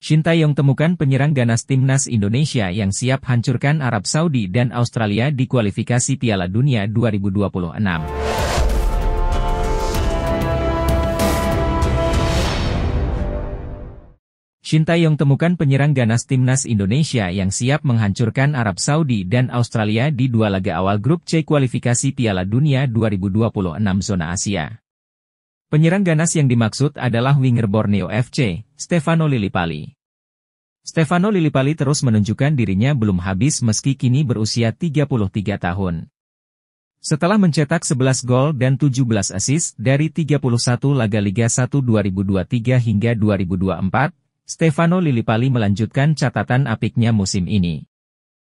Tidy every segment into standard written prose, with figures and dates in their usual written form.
Shin Tae-yong temukan penyerang ganas timnas Indonesia yang siap hancurkan Arab Saudi dan Australia di kualifikasi Piala Dunia 2026. Shin Tae-yong temukan penyerang ganas timnas Indonesia yang siap menghancurkan Arab Saudi dan Australia di dua laga awal grup C kualifikasi Piala Dunia 2026 zona Asia. Penyerang ganas yang dimaksud adalah winger Borneo FC, Stefano Lillipali. Stefano Lillipali terus menunjukkan dirinya belum habis meski kini berusia 33 tahun. Setelah mencetak 11 gol dan 17 assist dari 31 laga Liga 1 2023 hingga 2024, Stefano Lillipali melanjutkan catatan apiknya musim ini.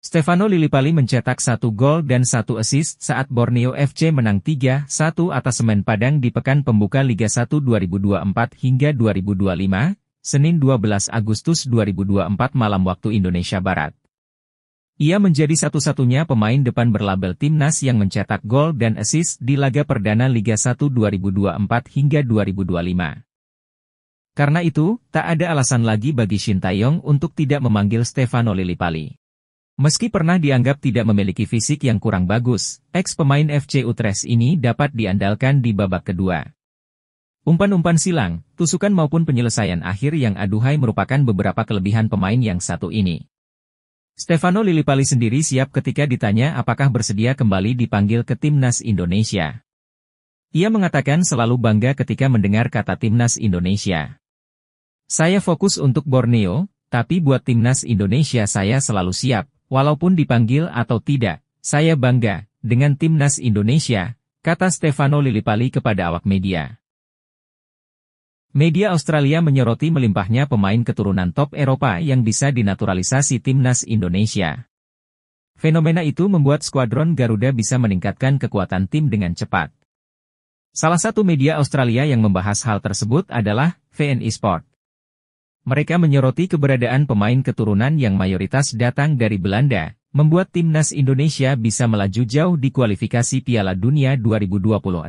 Stefano Lillipali mencetak 1 gol dan 1 assist saat Borneo FC menang 3-1 atas Semen Padang di pekan pembuka Liga 1 2024 hingga 2025, Senin 12 Agustus 2024 malam waktu Indonesia Barat. Ia menjadi satu-satunya pemain depan berlabel timnas yang mencetak gol dan assist di laga perdana Liga 1 2024 hingga 2025. Karena itu, tak ada alasan lagi bagi Shin Tae-yong untuk tidak memanggil Stefano Lillipali. Meski pernah dianggap tidak memiliki fisik yang kurang bagus, ex-pemain FC Utrecht ini dapat diandalkan di babak kedua. Umpan-umpan silang, tusukan maupun penyelesaian akhir yang aduhai merupakan beberapa kelebihan pemain yang satu ini. Stefano Lillipali sendiri siap ketika ditanya apakah bersedia kembali dipanggil ke timnas Indonesia. Ia mengatakan selalu bangga ketika mendengar kata timnas Indonesia. Saya fokus untuk Borneo, tapi buat timnas Indonesia saya selalu siap. Walaupun dipanggil atau tidak, saya bangga dengan timnas Indonesia, kata Stefano Lillipali kepada awak media. Media Australia menyoroti melimpahnya pemain keturunan top Eropa yang bisa dinaturalisasi timnas Indonesia. Fenomena itu membuat skuadron Garuda bisa meningkatkan kekuatan tim dengan cepat. Salah satu media Australia yang membahas hal tersebut adalah VN Sport. Mereka menyoroti keberadaan pemain keturunan yang mayoritas datang dari Belanda, membuat timnas Indonesia bisa melaju jauh di kualifikasi Piala Dunia 2026.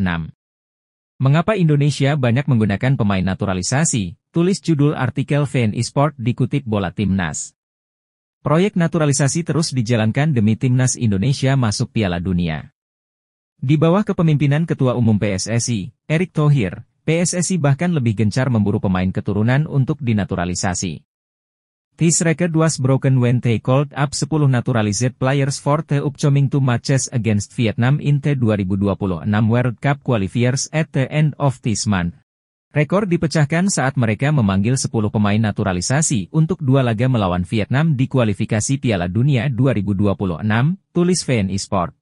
Mengapa Indonesia banyak menggunakan pemain naturalisasi? Tulis judul artikel VN Sport dikutip Bola Timnas. Proyek naturalisasi terus dijalankan demi timnas Indonesia masuk Piala Dunia. Di bawah kepemimpinan Ketua Umum PSSI, Erick Thohir, PSSI bahkan lebih gencar memburu pemain keturunan untuk dinaturalisasi. This record was broken when they called up 10 naturalized players for the upcoming 2 matches against Vietnam in the 2026 World Cup qualifiers at the end of this month. Rekor dipecahkan saat mereka memanggil 10 pemain naturalisasi untuk 2 laga melawan Vietnam di kualifikasi Piala Dunia 2026, tulis VN Sport.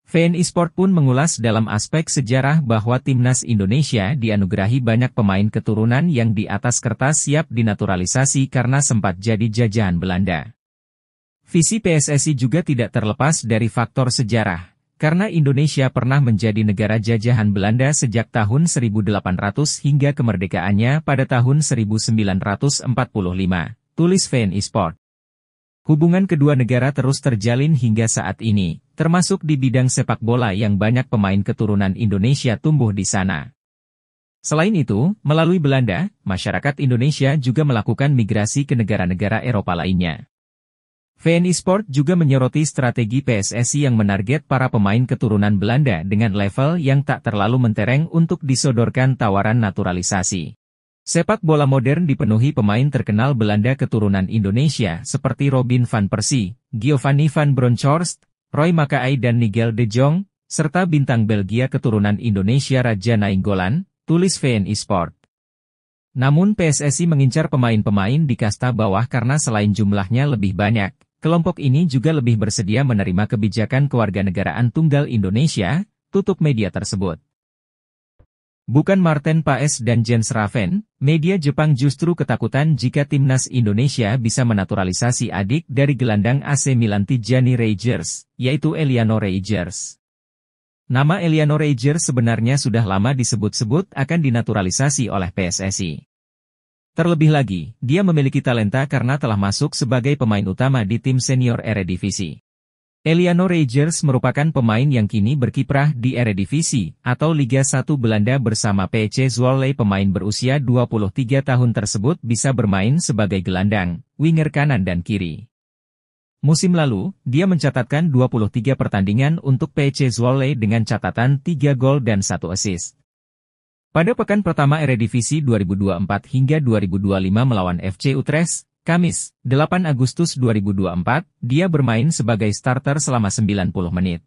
VN Sport pun mengulas dalam aspek sejarah bahwa timnas Indonesia dianugerahi banyak pemain keturunan yang di atas kertas siap dinaturalisasi karena sempat jadi jajahan Belanda. Visi PSSI juga tidak terlepas dari faktor sejarah, karena Indonesia pernah menjadi negara jajahan Belanda sejak tahun 1800 hingga kemerdekaannya pada tahun 1945, tulis VN Sport. Hubungan kedua negara terus terjalin hingga saat ini, termasuk di bidang sepak bola yang banyak pemain keturunan Indonesia tumbuh di sana. Selain itu, melalui Belanda, masyarakat Indonesia juga melakukan migrasi ke negara-negara Eropa lainnya. VN Sport juga menyoroti strategi PSSI yang menarget para pemain keturunan Belanda dengan level yang tak terlalu mentereng untuk disodorkan tawaran naturalisasi. Sepak bola modern dipenuhi pemain terkenal Belanda keturunan Indonesia seperti Robin van Persie, Giovanni van Bronckhorst, Roy Makaay dan Nigel de Jong, serta bintang Belgia keturunan Indonesia Raja Nainggolan, tulis VN Sport. Namun PSSI mengincar pemain-pemain di kasta bawah karena selain jumlahnya lebih banyak, kelompok ini juga lebih bersedia menerima kebijakan kewarganegaraan tunggal Indonesia, tutup media tersebut. Bukan Martin Paes dan Jens Raven, media Jepang justru ketakutan jika timnas Indonesia bisa menaturalisasi adik dari gelandang AC Milan Tijjani Reijers, yaitu Eliano Reijers. Nama Eliano Reijers sebenarnya sudah lama disebut-sebut akan dinaturalisasi oleh PSSI. Terlebih lagi, dia memiliki talenta karena telah masuk sebagai pemain utama di tim senior Eredivisie. Eliano Reijers merupakan pemain yang kini berkiprah di Eredivisie, atau Liga 1 Belanda bersama PSV Zwolle. Pemain berusia 23 tahun tersebut bisa bermain sebagai gelandang, winger kanan dan kiri. Musim lalu, dia mencatatkan 23 pertandingan untuk PSV Zwolle dengan catatan 3 gol dan 1 assist. Pada pekan pertama Eredivisie 2024 hingga 2025 melawan FC Utrecht, Kamis, 8 Agustus 2024, dia bermain sebagai starter selama 90 menit.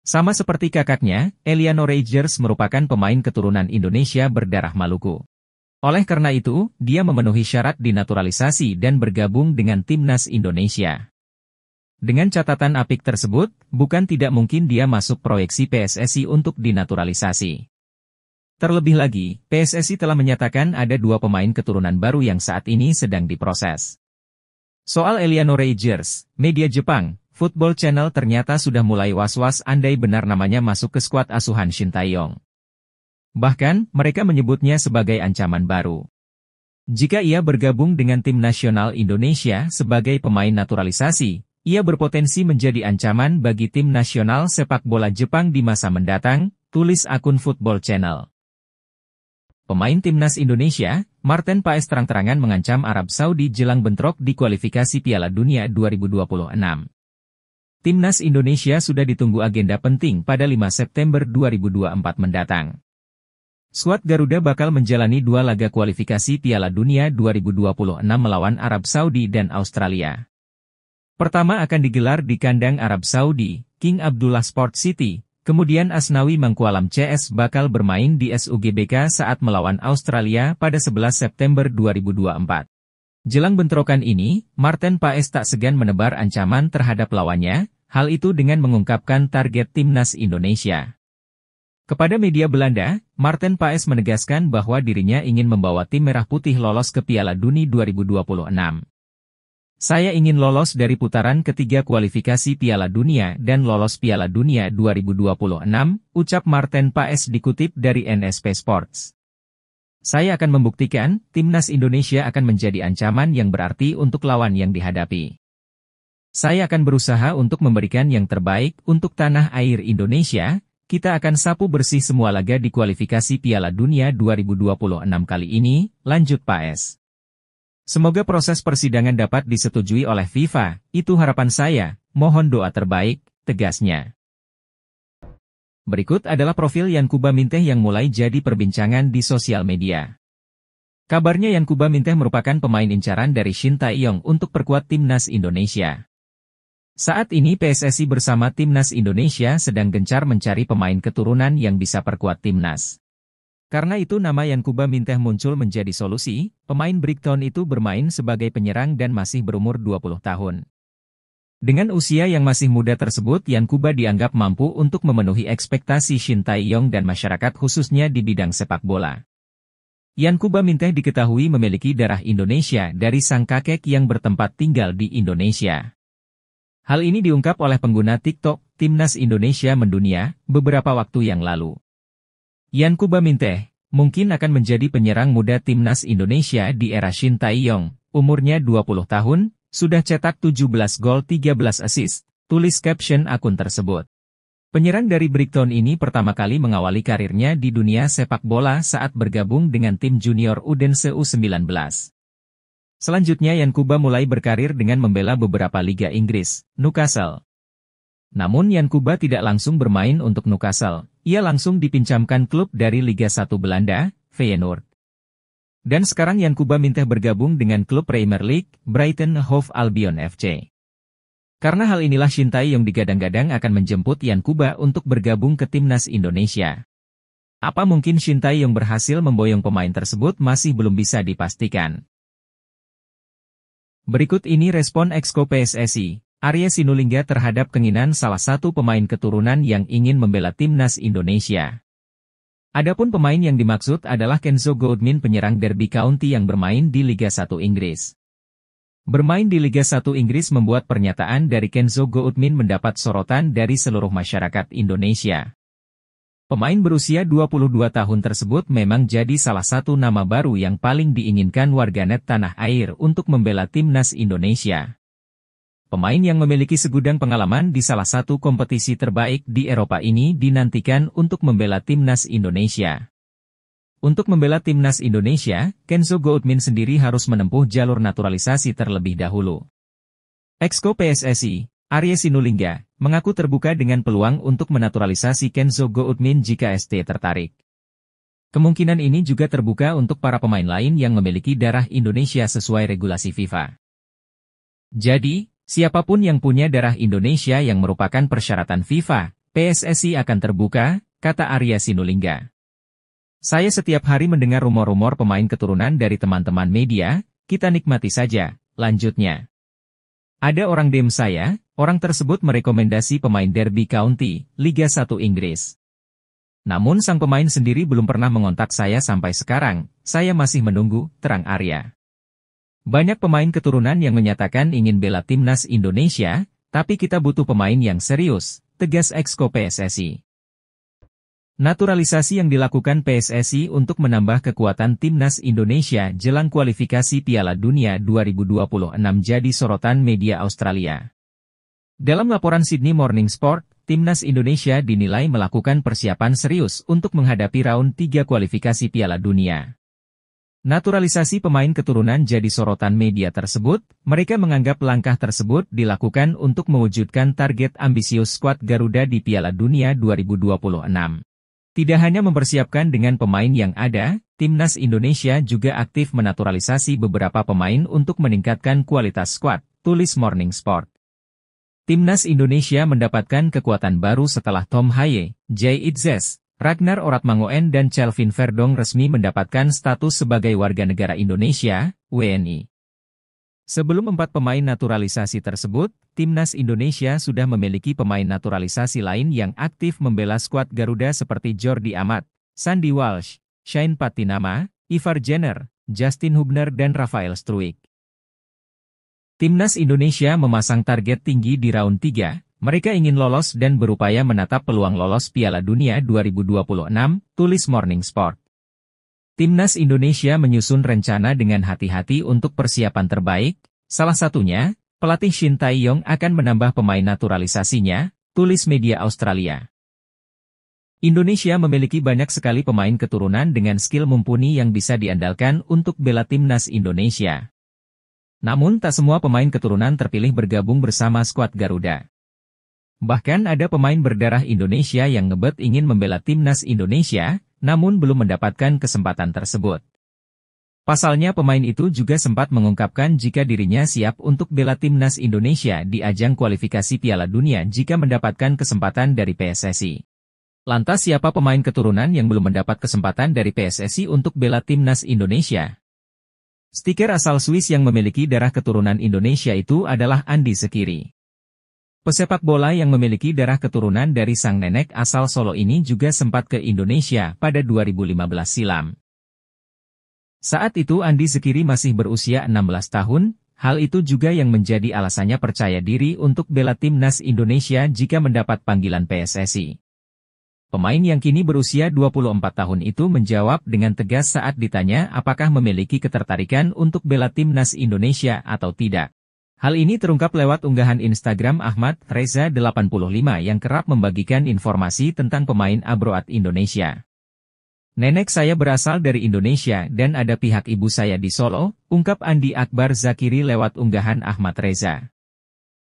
Sama seperti kakaknya, Eliano Reijers merupakan pemain keturunan Indonesia berdarah Maluku. Oleh karena itu, dia memenuhi syarat dinaturalisasi dan bergabung dengan timnas Indonesia. Dengan catatan apik tersebut, bukan tidak mungkin dia masuk proyeksi PSSI untuk dinaturalisasi. Terlebih lagi, PSSI telah menyatakan ada 2 pemain keturunan baru yang saat ini sedang diproses. Soal Eliano Reijers, media Jepang, Football Channel ternyata sudah mulai was-was andai benar namanya masuk ke skuad asuhan Shin Tae-yong. Bahkan, mereka menyebutnya sebagai ancaman baru. Jika ia bergabung dengan tim nasional Indonesia sebagai pemain naturalisasi, ia berpotensi menjadi ancaman bagi tim nasional sepak bola Jepang di masa mendatang, tulis akun Football Channel. Pemain timnas Indonesia, Marten Paes terang-terangan mengancam Arab Saudi jelang bentrok di kualifikasi Piala Dunia 2026. Timnas Indonesia sudah ditunggu agenda penting pada 5 September 2024 mendatang. Skuad Garuda bakal menjalani 2 laga kualifikasi Piala Dunia 2026 melawan Arab Saudi dan Australia. Pertama akan digelar di kandang Arab Saudi, King Abdullah Sport City. Kemudian Asnawi Mangkualam CS bakal bermain di SUGBK saat melawan Australia pada 11 September 2024. Jelang bentrokan ini, Marten Paes tak segan menebar ancaman terhadap lawannya, hal itu dengan mengungkapkan target timnas Indonesia. Kepada media Belanda, Marten Paes menegaskan bahwa dirinya ingin membawa tim merah putih lolos ke Piala Dunia 2026. Saya ingin lolos dari putaran ketiga kualifikasi Piala Dunia dan lolos Piala Dunia 2026, ucap Marten Paes dikutip dari NSP Sports. Saya akan membuktikan, timnas Indonesia akan menjadi ancaman yang berarti untuk lawan yang dihadapi. Saya akan berusaha untuk memberikan yang terbaik untuk tanah air Indonesia. Kita akan sapu bersih semua laga di kualifikasi Piala Dunia 2026 kali ini, lanjut Paes. Semoga proses persidangan dapat disetujui oleh FIFA, itu harapan saya, mohon doa terbaik, tegasnya. Berikut adalah profil Yankuba Minteh yang mulai jadi perbincangan di sosial media. Kabarnya Yankuba Minteh merupakan pemain incaran dari Shin Tae-yong untuk perkuat timnas Indonesia. Saat ini PSSI bersama timnas Indonesia sedang gencar mencari pemain keturunan yang bisa perkuat timnas. Karena itu nama Yankuba Minteh muncul menjadi solusi. Pemain Brighton itu bermain sebagai penyerang dan masih berumur 20 tahun. Dengan usia yang masih muda tersebut, Yankuba dianggap mampu untuk memenuhi ekspektasi Shin Tae-yong dan masyarakat khususnya di bidang sepak bola. Yankuba Minteh diketahui memiliki darah Indonesia dari sang kakek yang bertempat tinggal di Indonesia. Hal ini diungkap oleh pengguna TikTok, Timnas Indonesia Mendunia, beberapa waktu yang lalu. Yankuba Minteh mungkin akan menjadi penyerang muda timnas Indonesia di era Shin Tae-yong, umurnya 20 tahun, sudah cetak 17 gol 13 assist, tulis caption akun tersebut. Penyerang dari Brighton ini pertama kali mengawali karirnya di dunia sepak bola saat bergabung dengan tim junior Odense U19. Selanjutnya Yankuba mulai berkarir dengan membela beberapa liga Inggris, Newcastle. Namun Yankuba tidak langsung bermain untuk Newcastle, ia langsung dipinjamkan klub dari Liga 1 Belanda, Feyenoord. Dan sekarang Yankuba Minteh bergabung dengan klub Premier League, Brighton Hove Albion FC. Karena hal inilah Shin Tae-yong digadang-gadang akan menjemput Yankuba untuk bergabung ke timnas Indonesia. Apa mungkin Shin Tae-yong berhasil memboyong pemain tersebut masih belum bisa dipastikan. Berikut ini respon Exco PSSI, Arya Sinulinga terhadap keinginan salah satu pemain keturunan yang ingin membela timnas Indonesia. Adapun pemain yang dimaksud adalah Kenzo Goodman, penyerang Derby County yang bermain di Liga 1 Inggris. Bermain di Liga 1 Inggris membuat pernyataan dari Kenzo Goodman mendapat sorotan dari seluruh masyarakat Indonesia. Pemain berusia 22 tahun tersebut memang jadi salah satu nama baru yang paling diinginkan warganet tanah air untuk membela timnas Indonesia. Pemain yang memiliki segudang pengalaman di salah satu kompetisi terbaik di Eropa ini dinantikan untuk membela timnas Indonesia. Untuk membela timnas Indonesia, Kenzo Goutmin sendiri harus menempuh jalur naturalisasi terlebih dahulu. Exco PSSI, Arya Sinulinga, mengaku terbuka dengan peluang untuk menaturalisasi Kenzo Goutmin jika ST tertarik. Kemungkinan ini juga terbuka untuk para pemain lain yang memiliki darah Indonesia sesuai regulasi FIFA. Jadi, siapapun yang punya darah Indonesia yang merupakan persyaratan FIFA, PSSI akan terbuka, kata Arya Sinulinga. Saya setiap hari mendengar rumor-rumor pemain keturunan dari teman-teman media, kita nikmati saja, lanjutnya. Ada orang DM saya, orang tersebut merekomendasi pemain Derby County, Liga 1 Inggris. Namun sang pemain sendiri belum pernah mengontak saya sampai sekarang, saya masih menunggu, terang Arya. Banyak pemain keturunan yang menyatakan ingin bela timnas Indonesia, tapi kita butuh pemain yang serius, tegas Exco PSSI. Naturalisasi yang dilakukan PSSI untuk menambah kekuatan timnas Indonesia jelang kualifikasi Piala Dunia 2026 jadi sorotan media Australia. Dalam laporan Sydney Morning Sport, timnas Indonesia dinilai melakukan persiapan serius untuk menghadapi round 3 kualifikasi Piala Dunia. Naturalisasi pemain keturunan jadi sorotan media tersebut, mereka menganggap langkah tersebut dilakukan untuk mewujudkan target ambisius skuad Garuda di Piala Dunia 2026. Tidak hanya mempersiapkan dengan pemain yang ada, timnas Indonesia juga aktif menaturalisasi beberapa pemain untuk meningkatkan kualitas skuad, tulis Morning Sport. Timnas Indonesia mendapatkan kekuatan baru setelah Tom Haye, Jay Itzes, Ragnar Oratmangoen dan Kelvin Verdong resmi mendapatkan status sebagai warga negara Indonesia, WNI. Sebelum 4 pemain naturalisasi tersebut, timnas Indonesia sudah memiliki pemain naturalisasi lain yang aktif membela skuad Garuda seperti Jordi Amat, Sandy Walsh, Shane Patinama, Ivar Jenner, Justin Hubner dan Rafael Struijk. Timnas Indonesia memasang target tinggi di round 3. Mereka ingin lolos dan berupaya menatap peluang lolos Piala Dunia 2026, tulis Morning Sport. Timnas Indonesia menyusun rencana dengan hati-hati untuk persiapan terbaik, salah satunya, pelatih Shin Tae-yong akan menambah pemain naturalisasinya, tulis media Australia. Indonesia memiliki banyak sekali pemain keturunan dengan skill mumpuni yang bisa diandalkan untuk bela timnas Indonesia. Namun tak semua pemain keturunan terpilih bergabung bersama skuad Garuda. Bahkan ada pemain berdarah Indonesia yang ngebet ingin membela timnas Indonesia, namun belum mendapatkan kesempatan tersebut. Pasalnya pemain itu juga sempat mengungkapkan jika dirinya siap untuk bela timnas Indonesia di ajang kualifikasi Piala Dunia jika mendapatkan kesempatan dari PSSI. Lantas siapa pemain keturunan yang belum mendapat kesempatan dari PSSI untuk bela timnas Indonesia? Stiker asal Swiss yang memiliki darah keturunan Indonesia itu adalah Andi Sekiri. Pesepak bola yang memiliki darah keturunan dari sang nenek asal Solo ini juga sempat ke Indonesia pada 2015 silam. Saat itu Andi Sekiri masih berusia 16 tahun, hal itu juga yang menjadi alasannya percaya diri untuk bela timnas Indonesia jika mendapat panggilan PSSI. Pemain yang kini berusia 24 tahun itu menjawab dengan tegas saat ditanya apakah memiliki ketertarikan untuk bela timnas Indonesia atau tidak. Hal ini terungkap lewat unggahan Instagram Ahmad Reza 85 yang kerap membagikan informasi tentang pemain Abroad Indonesia. Nenek saya berasal dari Indonesia dan ada pihak ibu saya di Solo, ungkap Andi Akbar Zakiri lewat unggahan Ahmad Reza.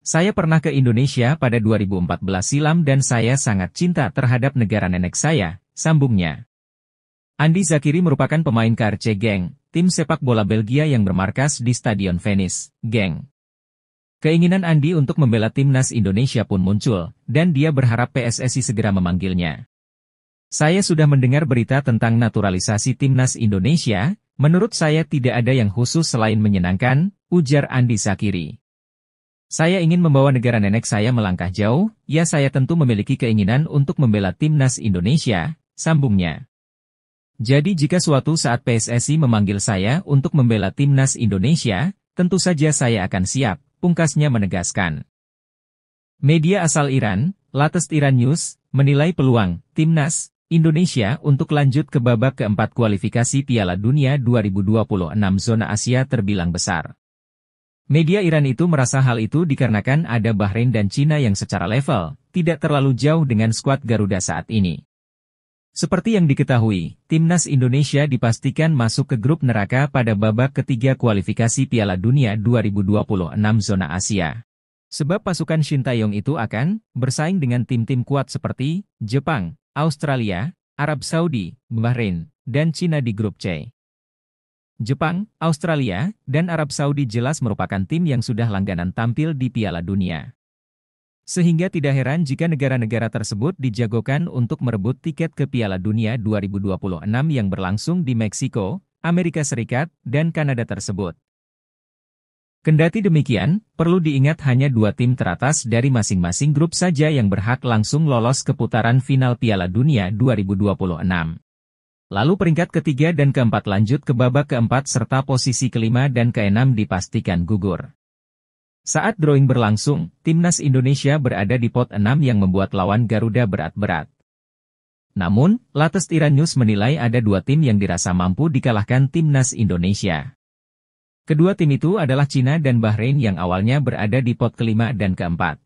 Saya pernah ke Indonesia pada 2014 silam dan saya sangat cinta terhadap negara nenek saya, sambungnya. Andi Zakiri merupakan pemain KRC Genk, tim sepak bola Belgia yang bermarkas di Stadion Venice, Genk. Keinginan Andi untuk membela timnas Indonesia pun muncul, dan dia berharap PSSI segera memanggilnya. Saya sudah mendengar berita tentang naturalisasi timnas Indonesia, menurut saya tidak ada yang khusus selain menyenangkan, ujar Andi Zakiri. Saya ingin membawa negara nenek saya melangkah jauh, ya saya tentu memiliki keinginan untuk membela timnas Indonesia, sambungnya. Jadi jika suatu saat PSSI memanggil saya untuk membela timnas Indonesia, tentu saja saya akan siap. Pungkasnya menegaskan. Media asal Iran, Latest Iran News, menilai peluang timnas Indonesia untuk lanjut ke babak keempat kualifikasi Piala Dunia 2026 zona Asia terbilang besar. Media Iran itu merasa hal itu dikarenakan ada Bahrain dan Cina yang secara level tidak terlalu jauh dengan skuad Garuda saat ini. Seperti yang diketahui, timnas Indonesia dipastikan masuk ke grup neraka pada babak ketiga kualifikasi Piala Dunia 2026 zona Asia. Sebab pasukan Shin Tae-yong itu akan bersaing dengan tim-tim kuat seperti Jepang, Australia, Arab Saudi, Bahrain, dan Cina di grup C. Jepang, Australia, dan Arab Saudi jelas merupakan tim yang sudah langganan tampil di Piala Dunia. Sehingga tidak heran jika negara-negara tersebut dijagokan untuk merebut tiket ke Piala Dunia 2026 yang berlangsung di Meksiko, Amerika Serikat, dan Kanada tersebut. Kendati demikian, perlu diingat hanya 2 tim teratas dari masing-masing grup saja yang berhak langsung lolos ke putaran final Piala Dunia 2026. Lalu peringkat ketiga dan keempat lanjut ke babak keempat serta posisi kelima dan keenam dipastikan gugur. Saat drawing berlangsung, timnas Indonesia berada di pot 6 yang membuat lawan Garuda berat-berat. Namun, latest Iran News menilai ada 2 tim yang dirasa mampu dikalahkan timnas Indonesia. Kedua tim itu adalah Cina dan Bahrain yang awalnya berada di pot kelima dan keempat.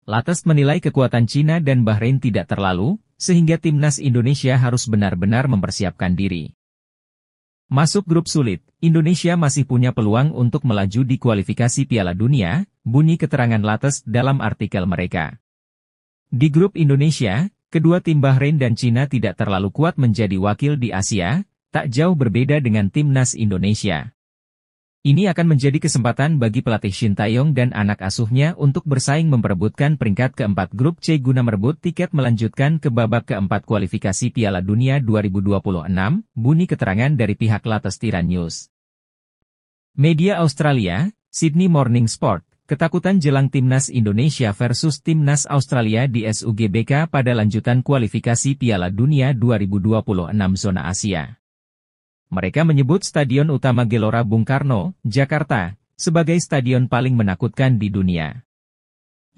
Latest menilai kekuatan Cina dan Bahrain tidak terlalu, sehingga timnas Indonesia harus benar-benar mempersiapkan diri. Masuk grup sulit, Indonesia masih punya peluang untuk melaju di kualifikasi Piala Dunia, bunyi keterangan Latest dalam artikel mereka. Di grup Indonesia, kedua tim Bahrain dan Cina tidak terlalu kuat menjadi wakil di Asia, tak jauh berbeda dengan timnas Indonesia. Ini akan menjadi kesempatan bagi pelatih Shin Tae-yong dan anak asuhnya untuk bersaing memperebutkan peringkat keempat grup C guna merebut tiket melanjutkan ke babak keempat kualifikasi Piala Dunia 2026, bunyi keterangan dari pihak latest Iran News. Media Australia, Sydney Morning Sport, ketakutan jelang timnas Indonesia versus timnas Australia di SUGBK pada lanjutan kualifikasi Piala Dunia 2026 zona Asia. Mereka menyebut Stadion Utama Gelora Bung Karno, Jakarta, sebagai stadion paling menakutkan di dunia.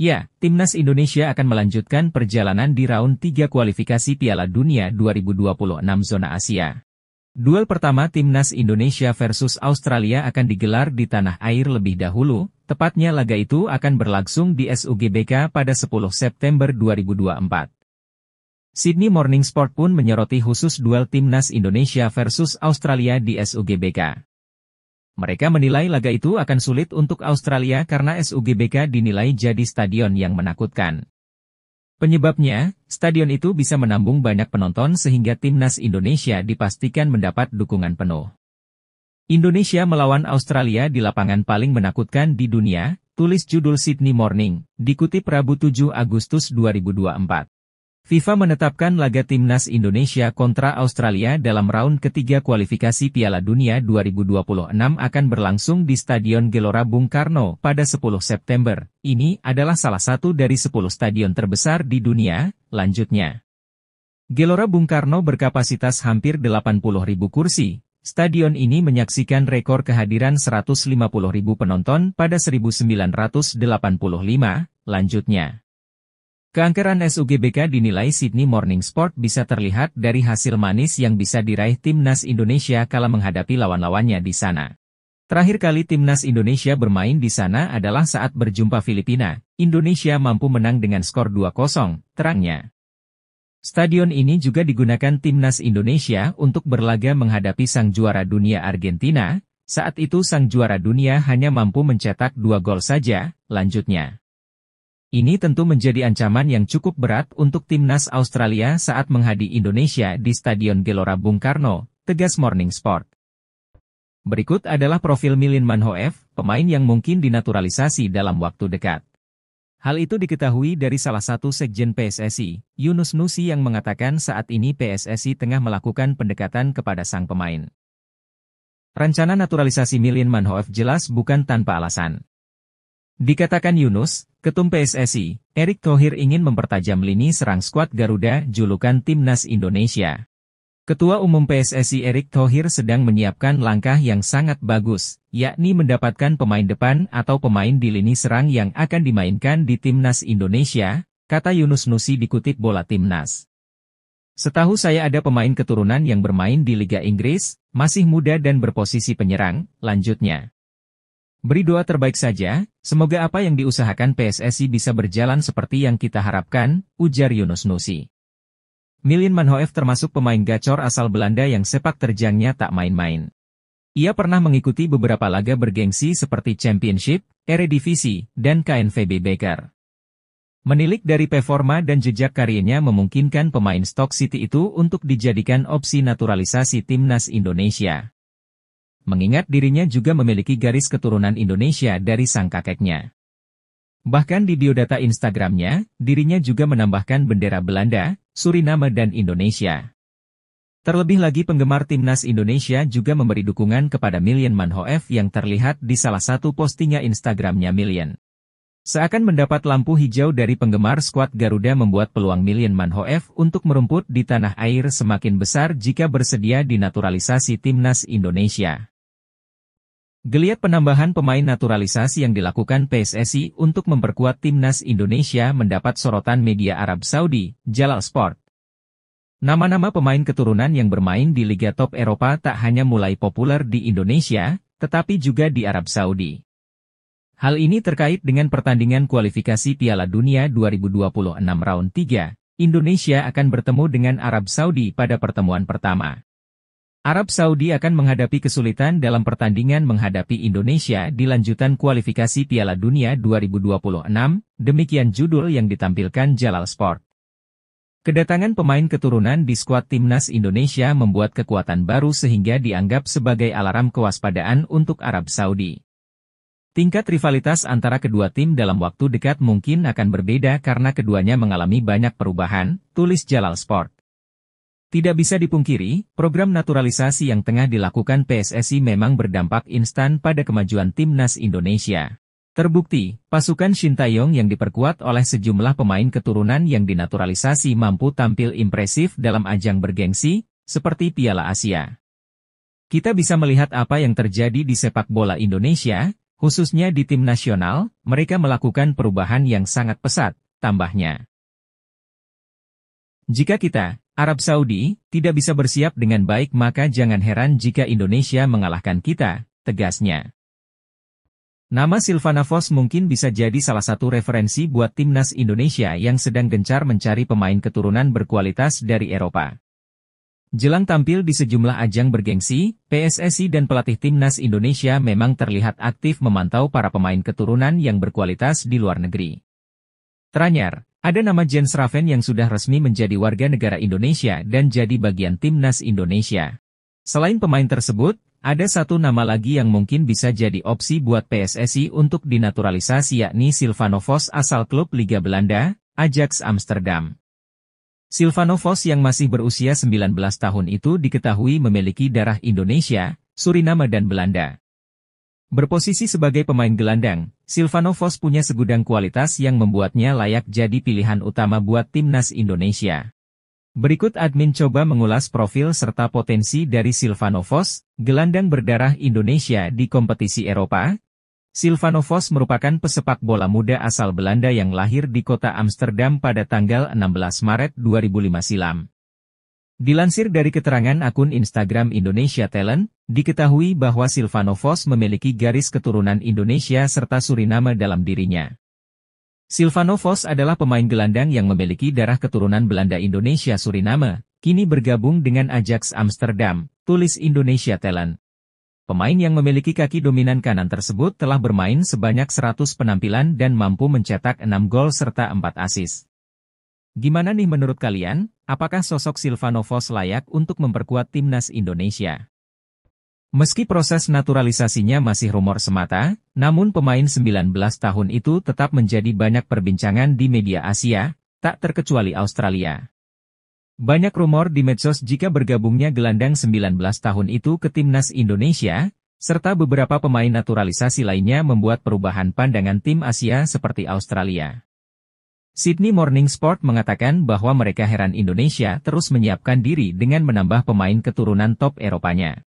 Ya, timnas Indonesia akan melanjutkan perjalanan di round 3 kualifikasi Piala Dunia 2026 zona Asia. Duel pertama timnas Indonesia versus Australia akan digelar di tanah air lebih dahulu, tepatnya laga itu akan berlangsung di SUGBK pada 10 September 2024. Sydney Morning Sport pun menyoroti khusus duel timnas Indonesia versus Australia di SUGBK. Mereka menilai laga itu akan sulit untuk Australia karena SUGBK dinilai jadi stadion yang menakutkan. Penyebabnya, stadion itu bisa menampung banyak penonton sehingga timnas Indonesia dipastikan mendapat dukungan penuh. Indonesia melawan Australia di lapangan paling menakutkan di dunia, tulis judul Sydney Morning, dikutip Rabu 7 Agustus 2024. FIFA menetapkan laga timnas Indonesia kontra Australia dalam round ketiga kualifikasi Piala Dunia 2026 akan berlangsung di Stadion Gelora Bung Karno pada 10 September. Ini adalah salah satu dari 10 stadion terbesar di dunia, lanjutnya. Gelora Bung Karno berkapasitas hampir 80.000 kursi. Stadion ini menyaksikan rekor kehadiran 150.000 penonton pada 1985, lanjutnya. Keangkeran SUGBK dinilai Sydney Morning Sport bisa terlihat dari hasil manis yang bisa diraih timnas Indonesia kala menghadapi lawan-lawannya di sana. Terakhir kali timnas Indonesia bermain di sana adalah saat berjumpa Filipina. Indonesia mampu menang dengan skor 2-0, terangnya. Stadion ini juga digunakan timnas Indonesia untuk berlaga menghadapi sang juara dunia Argentina. Saat itu sang juara dunia hanya mampu mencetak 2 gol saja, lanjutnya. Ini tentu menjadi ancaman yang cukup berat untuk timnas Australia saat menghadapi Indonesia di Stadion Gelora Bung Karno, tegas Morning Sport. Berikut adalah profil Milin Manhoef, pemain yang mungkin dinaturalisasi dalam waktu dekat. Hal itu diketahui dari salah satu sekjen PSSI, Yunus Nusi yang mengatakan saat ini PSSI tengah melakukan pendekatan kepada sang pemain. Rencana naturalisasi Milin Manhoef jelas bukan tanpa alasan. Dikatakan Yunus, Ketum PSSI, Erick Thohir ingin mempertajam lini serang skuad Garuda julukan Timnas Indonesia. Ketua Umum PSSI Erick Thohir sedang menyiapkan langkah yang sangat bagus, yakni mendapatkan pemain depan atau pemain di lini serang yang akan dimainkan di Timnas Indonesia, kata Yunus Nusi dikutip Bola Timnas. Setahu saya ada pemain keturunan yang bermain di Liga Inggris, masih muda dan berposisi penyerang, lanjutnya. Beri doa terbaik saja, semoga apa yang diusahakan PSSI bisa berjalan seperti yang kita harapkan, ujar Yunus Nusi. Miljan Manhoef termasuk pemain gacor asal Belanda yang sepak terjangnya tak main-main. Ia pernah mengikuti beberapa laga bergengsi seperti Championship, Eredivisie, dan KNVB Beker. Menilik dari performa dan jejak karirnya memungkinkan pemain Stoke City itu untuk dijadikan opsi naturalisasi timnas Indonesia. Mengingat dirinya juga memiliki garis keturunan Indonesia dari sang kakeknya. Bahkan di biodata Instagramnya, dirinya juga menambahkan bendera Belanda, Suriname dan Indonesia. Terlebih lagi penggemar timnas Indonesia juga memberi dukungan kepada Miljan Manhoef yang terlihat di salah satu postingan Instagramnya Miljan. Seakan mendapat lampu hijau dari penggemar skuad Garuda membuat peluang Miljan Manhoef untuk merumput di tanah air semakin besar jika bersedia dinaturalisasi timnas Indonesia. Geliat penambahan pemain naturalisasi yang dilakukan PSSI untuk memperkuat timnas Indonesia mendapat sorotan media Arab Saudi, Jalal Sport. Nama-nama pemain keturunan yang bermain di Liga Top Eropa tak hanya mulai populer di Indonesia, tetapi juga di Arab Saudi. Hal ini terkait dengan pertandingan kualifikasi Piala Dunia 2026 Round 3, Indonesia akan bertemu dengan Arab Saudi pada pertemuan pertama. Arab Saudi akan menghadapi kesulitan dalam pertandingan menghadapi Indonesia di lanjutan kualifikasi Piala Dunia 2026, demikian judul yang ditampilkan Jalal Sport. Kedatangan pemain keturunan di skuad timnas Indonesia membuat kekuatan baru sehingga dianggap sebagai alarm kewaspadaan untuk Arab Saudi. Tingkat rivalitas antara kedua tim dalam waktu dekat mungkin akan berbeda karena keduanya mengalami banyak perubahan, tulis Jalal Sport. Tidak bisa dipungkiri, program naturalisasi yang tengah dilakukan PSSI memang berdampak instan pada kemajuan timnas Indonesia. Terbukti, pasukan Sintayong yang diperkuat oleh sejumlah pemain keturunan yang dinaturalisasi mampu tampil impresif dalam ajang bergengsi, seperti Piala Asia. Kita bisa melihat apa yang terjadi di sepak bola Indonesia, khususnya di tim nasional, mereka melakukan perubahan yang sangat pesat, tambahnya. Jika kita, Arab Saudi, tidak bisa bersiap dengan baik maka jangan heran jika Indonesia mengalahkan kita, tegasnya. Nama Silvana Vos mungkin bisa jadi salah satu referensi buat timnas Indonesia yang sedang gencar mencari pemain keturunan berkualitas dari Eropa. Jelang tampil di sejumlah ajang bergengsi, PSSI dan pelatih timnas Indonesia memang terlihat aktif memantau para pemain keturunan yang berkualitas di luar negeri. Teranyar, ada nama Jens Raven yang sudah resmi menjadi warga negara Indonesia dan jadi bagian timnas Indonesia. Selain pemain tersebut, ada satu nama lagi yang mungkin bisa jadi opsi buat PSSI untuk dinaturalisasi yakni Silvano Vos asal klub Liga Belanda, Ajax Amsterdam. Silvano Vos yang masih berusia 19 tahun itu diketahui memiliki darah Indonesia, Suriname dan Belanda. Berposisi sebagai pemain gelandang, Silvano Vos punya segudang kualitas yang membuatnya layak jadi pilihan utama buat timnas Indonesia. Berikut admin coba mengulas profil serta potensi dari Silvano Vos, gelandang berdarah Indonesia di kompetisi Eropa. Silvano Vos merupakan pesepak bola muda asal Belanda yang lahir di kota Amsterdam pada tanggal 16 Maret 2005 silam. Dilansir dari keterangan akun Instagram Indonesia Talent, diketahui bahwa Silvano Vos memiliki garis keturunan Indonesia serta Suriname dalam dirinya. Silvano Vos adalah pemain gelandang yang memiliki darah keturunan Belanda Indonesia Suriname, kini bergabung dengan Ajax Amsterdam, tulis Indonesia Talent. Pemain yang memiliki kaki dominan kanan tersebut telah bermain sebanyak 100 penampilan dan mampu mencetak 6 gol serta 4 assist. Gimana nih menurut kalian, apakah sosok Silvano Vos layak untuk memperkuat timnas Indonesia? Meski proses naturalisasinya masih rumor semata, namun pemain 19 tahun itu tetap menjadi banyak perbincangan di media Asia, tak terkecuali Australia. Banyak rumor di medsos jika bergabungnya gelandang 19 tahun itu ke timnas Indonesia, serta beberapa pemain naturalisasi lainnya membuat perubahan pandangan tim Asia seperti Australia. Sydney Morning Sport mengatakan bahwa mereka heran Indonesia terus menyiapkan diri dengan menambah pemain keturunan top Eropanya.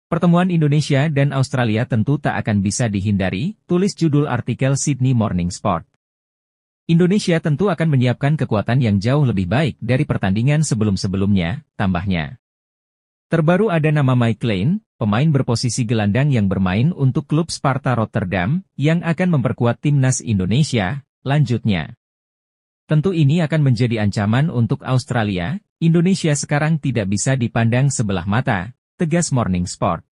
Pertemuan Indonesia dan Australia tentu tak akan bisa dihindari, tulis judul artikel Sydney Morning Sport. Indonesia tentu akan menyiapkan kekuatan yang jauh lebih baik dari pertandingan sebelum-sebelumnya, tambahnya. Terbaru ada nama Mike Klein, pemain berposisi gelandang yang bermain untuk klub Sparta Rotterdam, yang akan memperkuat timnas Indonesia. Lanjutnya, tentu ini akan menjadi ancaman untuk Australia. Indonesia sekarang tidak bisa dipandang sebelah mata, tegas Morning Sport.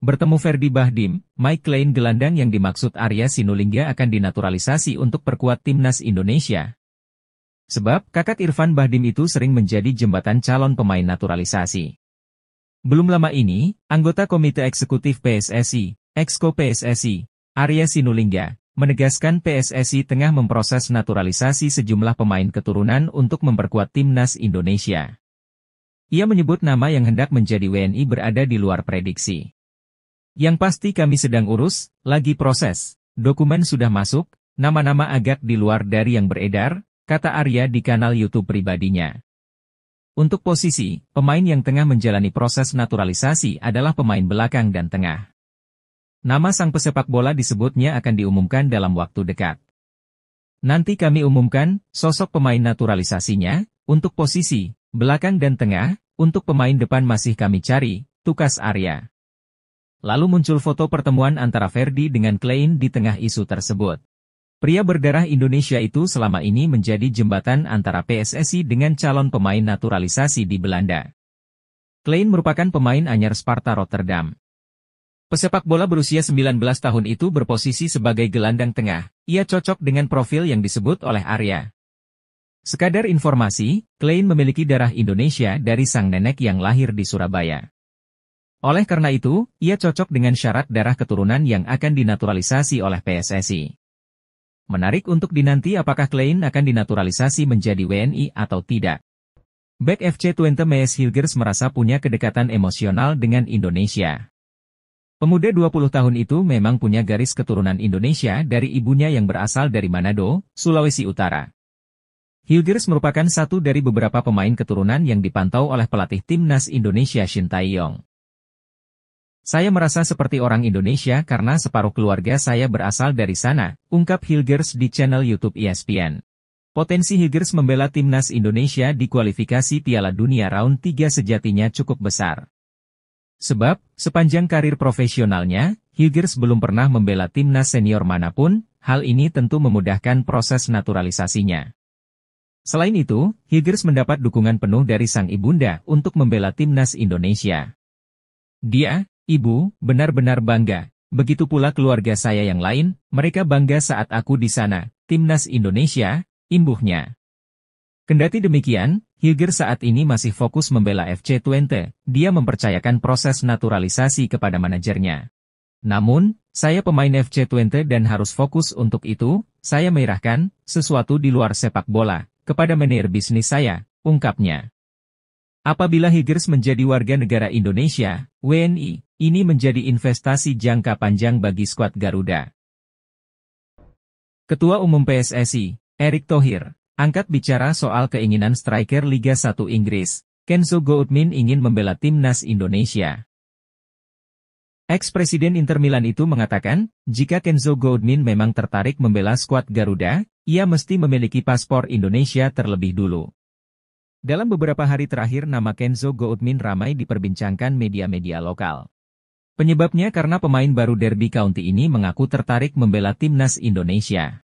Bertemu Ferdi Bahdim, Mike Klein gelandang yang dimaksud Arya Sinulinga akan dinaturalisasi untuk perkuat timnas Indonesia. Sebab, kakak Irfan Bahdim itu sering menjadi jembatan calon pemain naturalisasi. Belum lama ini, anggota Komite Eksekutif PSSI, Exco PSSI, Arya Sinulinga, menegaskan PSSI tengah memproses naturalisasi sejumlah pemain keturunan untuk memperkuat timnas Indonesia. Ia menyebut nama yang hendak menjadi WNI berada di luar prediksi. Yang pasti kami sedang urus, lagi proses, dokumen sudah masuk, nama-nama agak di luar dari yang beredar, kata Arya di kanal YouTube pribadinya. Untuk posisi, pemain yang tengah menjalani proses naturalisasi adalah pemain belakang dan tengah. Nama sang pesepak bola disebutnya akan diumumkan dalam waktu dekat. Nanti kami umumkan sosok pemain naturalisasinya, untuk posisi, belakang dan tengah, untuk pemain depan masih kami cari, tukas Arya. Lalu muncul foto pertemuan antara Ferdi dengan Klein di tengah isu tersebut. Pria berdarah Indonesia itu selama ini menjadi jembatan antara PSSI dengan calon pemain naturalisasi di Belanda. Klein merupakan pemain anyar Sparta Rotterdam. Pesepak bola berusia 19 tahun itu berposisi sebagai gelandang tengah. Ia cocok dengan profil yang disebut oleh Arya. Sekadar informasi, Klein memiliki darah Indonesia dari sang nenek yang lahir di Surabaya. Oleh karena itu, ia cocok dengan syarat darah keturunan yang akan dinaturalisasi oleh PSSI. Menarik untuk dinanti apakah Klein akan dinaturalisasi menjadi WNI atau tidak. Bek FC Twente Mees Hilgers merasa punya kedekatan emosional dengan Indonesia. Pemuda 20 tahun itu memang punya garis keturunan Indonesia dari ibunya yang berasal dari Manado, Sulawesi Utara. Hilgers merupakan satu dari beberapa pemain keturunan yang dipantau oleh pelatih timnas Indonesia Shin Tae-yong. Saya merasa seperti orang Indonesia karena separuh keluarga saya berasal dari sana, ungkap Hilgers di channel YouTube ESPN. Potensi Hilgers membela timnas Indonesia di kualifikasi Piala Dunia Round 3 sejatinya cukup besar. Sebab, sepanjang karir profesionalnya, Hilgers belum pernah membela timnas senior manapun, hal ini tentu memudahkan proses naturalisasinya. Selain itu, Hilgers mendapat dukungan penuh dari sang ibunda untuk membela timnas Indonesia. Dia, Ibu, benar-benar bangga. Begitu pula keluarga saya yang lain, mereka bangga saat aku di sana, timnas Indonesia, imbuhnya. Kendati demikian, Hilgers saat ini masih fokus membela FC Twente, dia mempercayakan proses naturalisasi kepada manajernya. Namun, saya pemain FC Twente dan harus fokus untuk itu, saya menyerahkan sesuatu di luar sepak bola, kepada manajer bisnis saya, ungkapnya. Apabila Hilgers menjadi warga negara Indonesia, WNI, ini menjadi investasi jangka panjang bagi skuad Garuda. Ketua Umum PSSI, Erick Thohir, angkat bicara soal keinginan striker Liga 1 Inggris, Kenzo Goutmin ingin membela timnas Indonesia. Ex-presiden Inter Milan itu mengatakan, jika Kenzo Goutmin memang tertarik membela skuad Garuda, ia mesti memiliki paspor Indonesia terlebih dulu. Dalam beberapa hari terakhir nama Kenzo Goutmin ramai diperbincangkan media-media lokal. Penyebabnya karena pemain baru Derby County ini mengaku tertarik membela timnas Indonesia.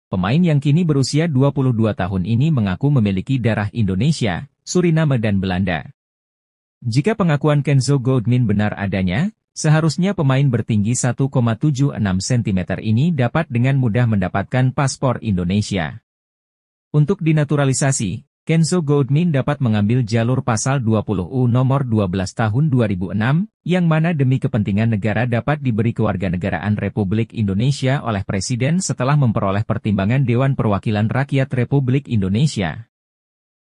Pemain yang kini berusia 22 tahun ini mengaku memiliki darah Indonesia, Suriname dan Belanda. Jika pengakuan Kenzo Goutmin benar adanya, seharusnya pemain bertinggi 1,76 cm ini dapat dengan mudah mendapatkan paspor Indonesia. Untuk dinaturalisasi, Kenzo Goutmin dapat mengambil jalur pasal 20 nomor 12 tahun 2006, yang mana demi kepentingan negara dapat diberi kewarganegaraan Republik Indonesia oleh Presiden setelah memperoleh pertimbangan Dewan Perwakilan Rakyat Republik Indonesia.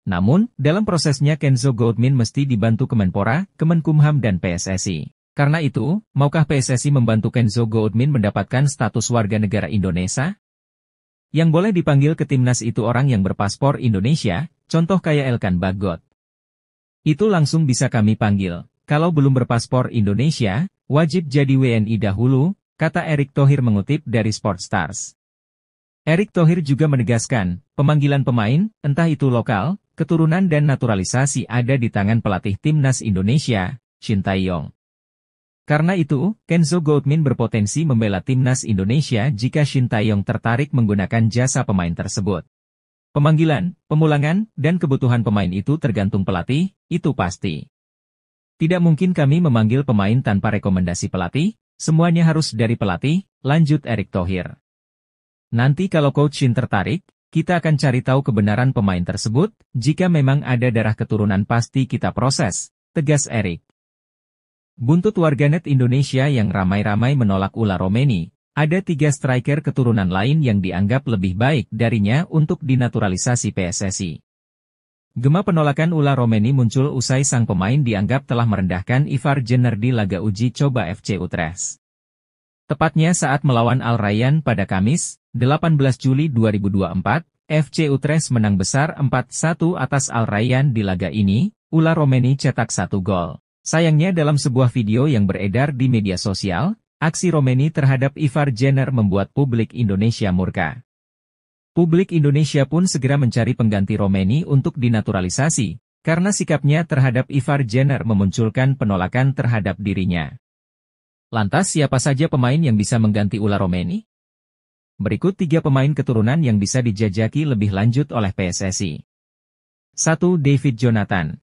Namun, dalam prosesnya Kenzo Goutmin mesti dibantu Kemenpora, Kemenkumham dan PSSI. Karena itu, maukah PSSI membantu Kenzo Goutmin mendapatkan status warga negara Indonesia? Yang boleh dipanggil ke timnas itu orang yang berpaspor Indonesia, contoh kayak Elkan Bagot. Itu langsung bisa kami panggil. Kalau belum berpaspor Indonesia, wajib jadi WNI dahulu, kata Erick Thohir mengutip dari Sportstars. Erick Thohir juga menegaskan, pemanggilan pemain, entah itu lokal, keturunan dan naturalisasi ada di tangan pelatih timnas Indonesia, Shin Tae-yong. Karena itu, Kenzo Goutmin berpotensi membela timnas Indonesia jika Shin Tae-yong tertarik menggunakan jasa pemain tersebut. Pemanggilan, pemulangan, dan kebutuhan pemain itu tergantung pelatih, itu pasti. Tidak mungkin kami memanggil pemain tanpa rekomendasi pelatih, semuanya harus dari pelatih, lanjut Erick Thohir. Nanti kalau Coach Shin tertarik, kita akan cari tahu kebenaran pemain tersebut, jika memang ada darah keturunan pasti kita proses, tegas Erick. Buntut warganet Indonesia yang ramai-ramai menolak Ula Romeni, ada 3 striker keturunan lain yang dianggap lebih baik darinya untuk dinaturalisasi PSSI. Gema penolakan Ula Romeni muncul usai sang pemain dianggap telah merendahkan Ivar Jenner di laga uji coba FC Utrecht. Tepatnya saat melawan Al Rayyan pada Kamis, 18 Juli 2024, FC Utrecht menang besar 4-1 atas Al Rayyan di laga ini. Ula Romeni cetak 1 gol. Sayangnya dalam sebuah video yang beredar di media sosial, aksi Romeni terhadap Ivar Jenner membuat publik Indonesia murka. Publik Indonesia pun segera mencari pengganti Romeni untuk dinaturalisasi, karena sikapnya terhadap Ivar Jenner memunculkan penolakan terhadap dirinya. Lantas siapa saja pemain yang bisa mengganti Ula Romeni? Berikut 3 pemain keturunan yang bisa dijajaki lebih lanjut oleh PSSI. 1. David Jonathan.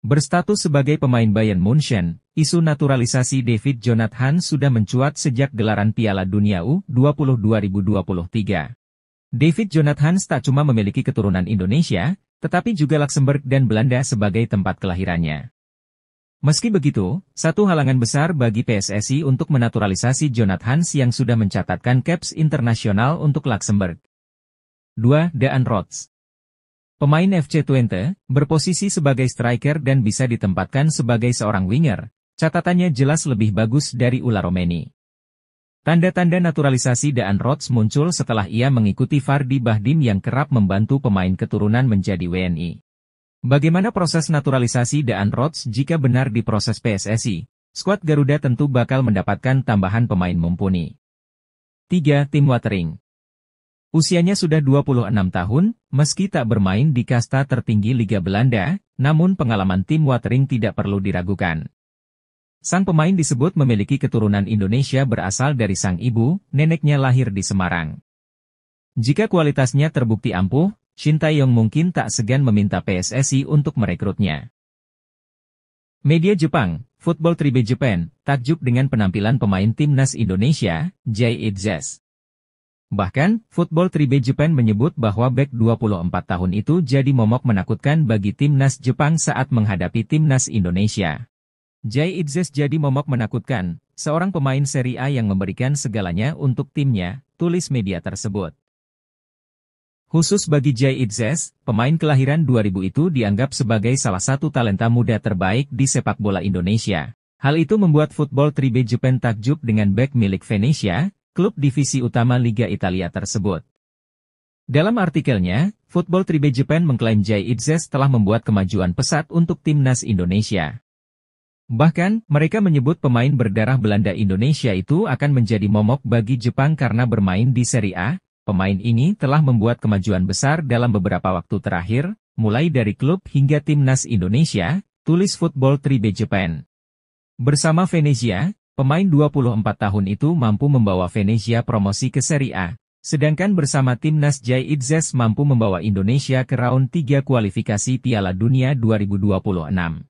Berstatus sebagai pemain Bayern Munchen, isu naturalisasi David Jonathan sudah mencuat sejak gelaran Piala Dunia U20 2023. David Jonathan tak cuma memiliki keturunan Indonesia, tetapi juga Luxembourg dan Belanda sebagai tempat kelahirannya. Meski begitu, satu halangan besar bagi PSSI untuk menaturalisasi Jonathan yang sudah mencatatkan caps internasional untuk Luxembourg. 2. Daan Rots. Pemain FC Twente, berposisi sebagai striker dan bisa ditempatkan sebagai seorang winger, catatannya jelas lebih bagus dari Ula Romeni. Tanda-tanda naturalisasi Daan Rots muncul setelah ia mengikuti Fardi Bahdim yang kerap membantu pemain keturunan menjadi WNI. Bagaimana proses naturalisasi Daan Rots jika benar diproses PSSI? Skuad Garuda tentu bakal mendapatkan tambahan pemain mumpuni. 3. Tim Watering. Usianya sudah 26 tahun, meski tak bermain di kasta tertinggi Liga Belanda, namun pengalaman tim Watering tidak perlu diragukan. Sang pemain disebut memiliki keturunan Indonesia berasal dari sang ibu, neneknya lahir di Semarang. Jika kualitasnya terbukti ampuh, Shin Tae-yong mungkin tak segan meminta PSSI untuk merekrutnya. Media Jepang, Football Tribe Japan, takjub dengan penampilan pemain timnas Indonesia, Jay Itzes. Bahkan, Football Tribe Japan menyebut bahwa bek 24 tahun itu jadi momok menakutkan bagi timnas Jepang saat menghadapi timnas Indonesia. Jay Itzes jadi momok menakutkan, seorang pemain Serie A yang memberikan segalanya untuk timnya, tulis media tersebut. Khusus bagi Jay Itzes, pemain kelahiran 2000 itu dianggap sebagai salah satu talenta muda terbaik di sepak bola Indonesia. Hal itu membuat Football Tribe Japan takjub dengan bek milik Venezia, klub divisi utama Liga Italia tersebut. Dalam artikelnya, Football Tribe Japan mengklaim Jay Itzes telah membuat kemajuan pesat untuk timnas Indonesia. Bahkan, mereka menyebut pemain berdarah Belanda Indonesia itu akan menjadi momok bagi Jepang karena bermain di Serie A. Pemain ini telah membuat kemajuan besar dalam beberapa waktu terakhir, mulai dari klub hingga timnas Indonesia, tulis Football Tribe Japan. Bersama Venezia, pemain 24 tahun itu mampu membawa Venezia promosi ke Serie A, sedangkan bersama timnas Jay Itzes mampu membawa Indonesia ke round 3 kualifikasi Piala Dunia 2026.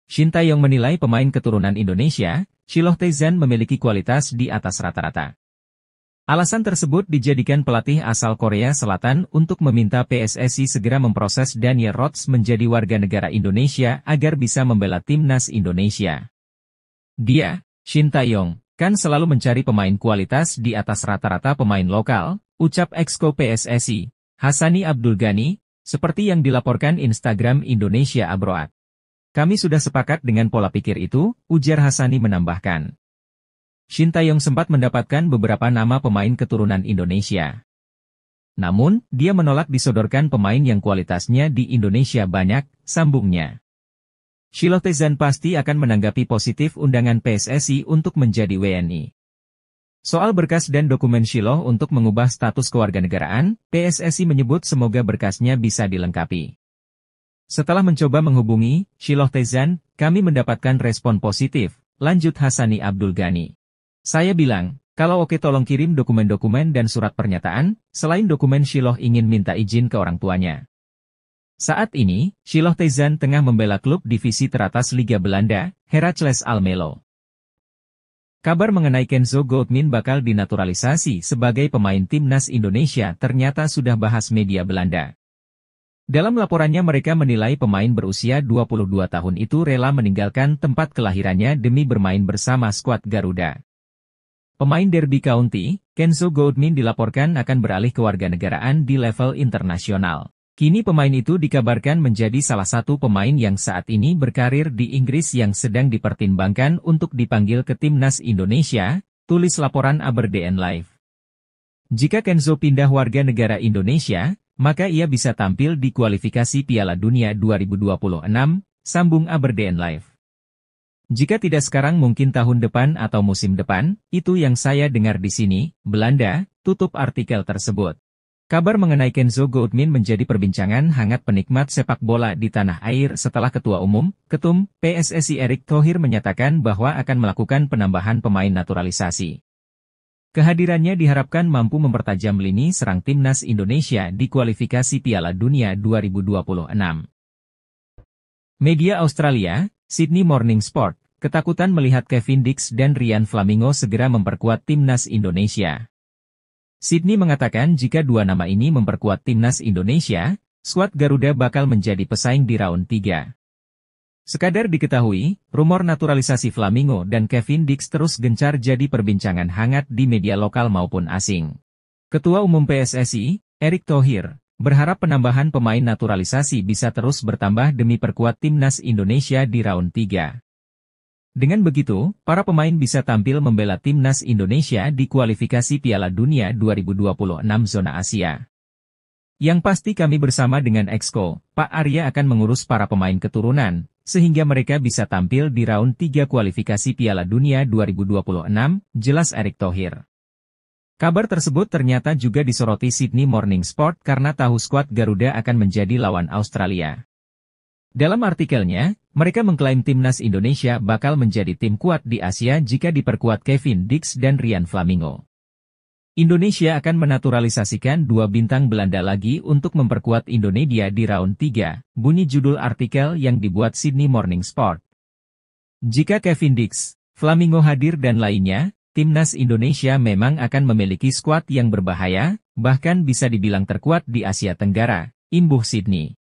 Shin Tae-yong menilai pemain keturunan Indonesia, Shiloh Tae-zan memiliki kualitas di atas rata-rata. Alasan tersebut dijadikan pelatih asal Korea Selatan untuk meminta PSSI segera memproses Daniel Rots menjadi warga negara Indonesia agar bisa membela timnas Indonesia. Dia, Shin Tae-yong, kan selalu mencari pemain kualitas di atas rata-rata pemain lokal, ucap Exco PSSI, Hassani Abdul Ghani, seperti yang dilaporkan Instagram Indonesia Abroad. Kami sudah sepakat dengan pola pikir itu, ujar Hassani menambahkan. Shin Tae-yong sempat mendapatkan beberapa nama pemain keturunan Indonesia. Namun, dia menolak disodorkan pemain yang kualitasnya di Indonesia banyak, sambungnya. Shiloh Tae-zan pasti akan menanggapi positif undangan PSSI untuk menjadi WNI. Soal berkas dan dokumen Shiloh untuk mengubah status kewarganegaraan, PSSI menyebut semoga berkasnya bisa dilengkapi. Setelah mencoba menghubungi Shiloh Tezan, kami mendapatkan respon positif, lanjut Hasani Abdul Ghani. Saya bilang, kalau oke tolong kirim dokumen-dokumen dan surat pernyataan, selain dokumen Shiloh ingin minta izin ke orang tuanya. Saat ini, Shiloh Tezan tengah membela klub divisi teratas Liga Belanda, Heracles Almelo. Kabar mengenai Kenzo Goldmin bakal dinaturalisasi sebagai pemain timnas Indonesia ternyata sudah bahas media Belanda. Dalam laporannya mereka menilai pemain berusia 22 tahun itu rela meninggalkan tempat kelahirannya demi bermain bersama skuad Garuda. Pemain Derby County, Kenzo Goldmin dilaporkan akan beralih kewarganegaraan di level internasional. Kini pemain itu dikabarkan menjadi salah satu pemain yang saat ini berkarir di Inggris yang sedang dipertimbangkan untuk dipanggil ke timnas Indonesia, tulis laporan Aberdeen Live. Jika Kenzo pindah warga negara Indonesia, maka ia bisa tampil di kualifikasi Piala Dunia 2026, sambung Aberdeen Live. Jika tidak sekarang mungkin tahun depan atau musim depan, itu yang saya dengar di sini, Belanda, tutup artikel tersebut. Kabar mengenai Kenzo Goldmin menjadi perbincangan hangat penikmat sepak bola di tanah air setelah Ketum PSSI Erick Thohir menyatakan bahwa akan melakukan penambahan pemain naturalisasi. Kehadirannya diharapkan mampu mempertajam lini serang timnas Indonesia di kualifikasi Piala Dunia 2026. Media Australia, Sydney Morning Sport, ketakutan melihat Kevin Dix dan Ryan Flamingo segera memperkuat timnas Indonesia. Sydney mengatakan jika dua nama ini memperkuat timnas Indonesia, skuad Garuda bakal menjadi pesaing di round 3. Sekadar diketahui, rumor naturalisasi Flamingo dan Kevin Dix terus gencar jadi perbincangan hangat di media lokal maupun asing. Ketua Umum PSSI, Erick Thohir, berharap penambahan pemain naturalisasi bisa terus bertambah demi perkuat timnas Indonesia di round 3. Dengan begitu, para pemain bisa tampil membela timnas Indonesia di kualifikasi Piala Dunia 2026 zona Asia. Yang pasti kami bersama dengan Exco, Pak Arya akan mengurus para pemain keturunan, sehingga mereka bisa tampil di round 3 kualifikasi Piala Dunia 2026, jelas Erick Thohir. Kabar tersebut ternyata juga disoroti Sydney Morning Sport karena tahu skuad Garuda akan menjadi lawan Australia. Dalam artikelnya, mereka mengklaim timnas Indonesia bakal menjadi tim kuat di Asia jika diperkuat Kevin Dix dan Ryan Flamingo. Indonesia akan menaturalisasikan dua bintang Belanda lagi untuk memperkuat Indonesia di round 3, bunyi judul artikel yang dibuat Sydney Morning Sport. Jika Kevin Dix, Flamingo hadir dan lainnya, timnas Indonesia memang akan memiliki skuad yang berbahaya, bahkan bisa dibilang terkuat di Asia Tenggara, imbuh Sydney.